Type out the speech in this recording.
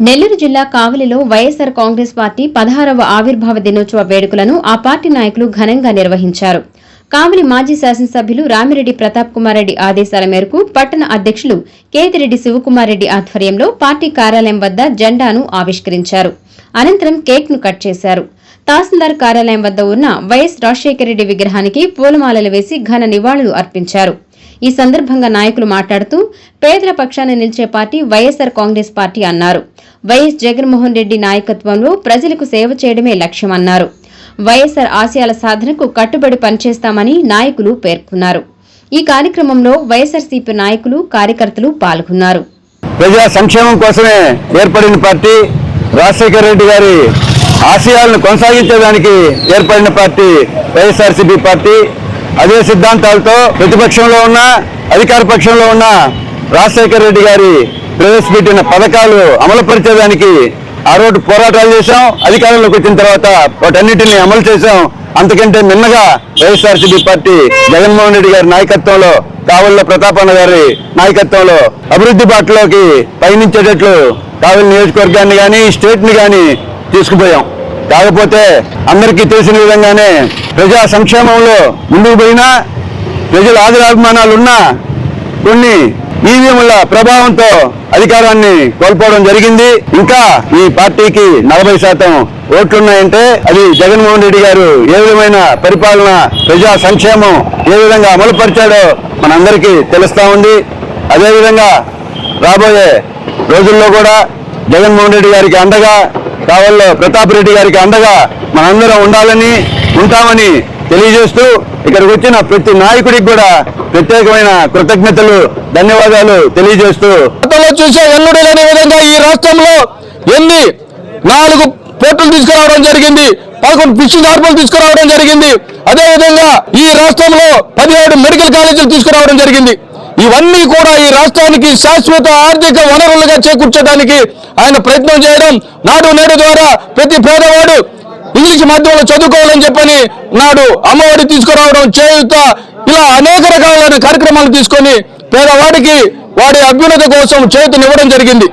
నెల్లూరు జిల్లా కావలిలో వైఎస్సార్ కాంగ్రెస్ పార్టీ 16వ ఆవిర్భావ దినోత్సవ వేడుకలను ఆ పార్టీ నాయకులు ఘనంగా నిర్వహించారు. కావలి మాజీ శాసనసభ్యులు రామిరెడ్డి ప్రతాప్ కుమార్ రెడ్డి ఆదేశాల మేరకు పట్టణ అధ్యకులు కేతిరెడ్డి శివకుమార్ రెడ్డి ఆధ్వర్యంలో పార్టీ కార్యాలయం వద్ద జెండాను ఆవిష్కరించారు. అనంతరం కేక్ ను కట్ చేశారు. తహసీల్దార్ కార్యాలయం వద్ద ఉన్న వైఎస్ రాజశేఖర రెడ్డి విగ్రహానికి పూలమాలలు వేసి ఘన నివాళులు అర్పించారు. ఈ సందర్భంగా నాయకులు మాట్లాడుతూ పేదల పక్షాన నిలిచే పార్టీ వైఎస్సార్ కాంగ్రెస్ పార్టీ అన్నారు. వైఎస్ జగన్మోహన్ రెడ్డి నాయకత్వంలో ప్రజలకు సేవ చేయడమే లక్ష్యమన్నారు. వైఎస్సార్ ఆశయాల సాధనకు కట్టుబడి పనిచేస్తామని నాయకులు పేర్కొన్నారు. ఈ కార్యక్రమంలో వైఎస్సార్సీపీ నాయకులు కార్యకర్తలు పాల్గొన్నారు. ప్రజా సంక్షేమం కోసమే ఏర్పడిన పార్టీ, రాజశేఖర రెడ్డి గారి ఆశయాలను కొనసాగించడానికి ఏర్పడిన పార్టీ వైఎస్ఆర్సీపీ పార్టీ. అదే సిద్ధాంతాలతో ప్రతిపక్షంలో ఉన్న అధికార పక్షంలో ఉన్న రాజశేఖర రెడ్డి గారి ప్రవేశపెట్టిన పథకాలు అమలుపరిచేదానికి ఆ రోజు పోరాటాలు చేశాం. అధికారంలోకి వచ్చిన తర్వాత వాటన్నిటిని అమలు చేశాం. అంతకంటే మిన్నగా వైఎస్ఆర్సీపీ పార్టీ జగన్మోహన్ రెడ్డి గారి నాయకత్వంలో, కావలిలో ప్రతాపన్న గారి నాయకత్వంలో అభివృద్ధి బాటలోకి పయనించేటట్లు కావలి నియోజకవర్గాన్ని కానీ స్టేట్ ని కానీ తీసుకుపోయాం. కాకపోతే అందరికీ తెలిసిన విధంగానే ప్రజా సంక్షేమంలో ముందుకు పోయినా, ప్రజల ఆదరాభిమానాలున్నా కొన్ని ఈవీఎంల ప్రభావంతో అధికారాన్ని కోల్పోవడం జరిగింది. ఇంకా ఈ పార్టీకి 40% ఓట్లున్నాయంటే అది జగన్మోహన్ రెడ్డి గారు ఏ విధమైన పరిపాలన, ప్రజా సంక్షేమం ఏ విధంగా అమలుపరిచాడో మనందరికీ తెలుస్తా ఉంది. అదేవిధంగా రాబోయే రోజుల్లో కూడా జగన్మోహన్ రెడ్డి గారికి అండగా, కావలిలో ప్రతాప్ రెడ్డి గారికి అండగా మనందరం ఉండాలని, ఉంటామని తెలియజేస్తూ ఇక్కడికి వచ్చిన ప్రతి నాయకుడికి కూడా ప్రత్యేకమైన కృతజ్ఞతలు, ధన్యవాదాలు తెలియజేస్తూ చూసే ఎల్లుడి లేని విధంగా ఈ రాష్ట్రంలో 4 పోర్టులు తీసుకురావడం జరిగింది, 11 ఫిషింగ్ హార్బర్లు తీసుకురావడం జరిగింది. అదేవిధంగా ఈ రాష్ట్రంలో 17 మెడికల్ కాలేజీలు తీసుకురావడం జరిగింది. ఇవన్నీ కూడా ఈ రాష్ట్రానికి శాశ్వత ఆర్థిక వనరులుగా చేకూర్చడానికి ఆయన ప్రయత్నం చేయడం, నాడు నేడు ద్వారా ప్రతి పేదవాడు ఇంగ్లీష్ మాధ్యమంలో చదువుకోవాలని చెప్పని నాడు అమ్మఒడి తీసుకురావడం, చేయూత, ఇలా అనేక రకాలైన కార్యక్రమాలు తీసుకొని పేదవాడికి వాడి అభ్యున్నతి కోసం చేయూతనివ్వడం జరిగింది.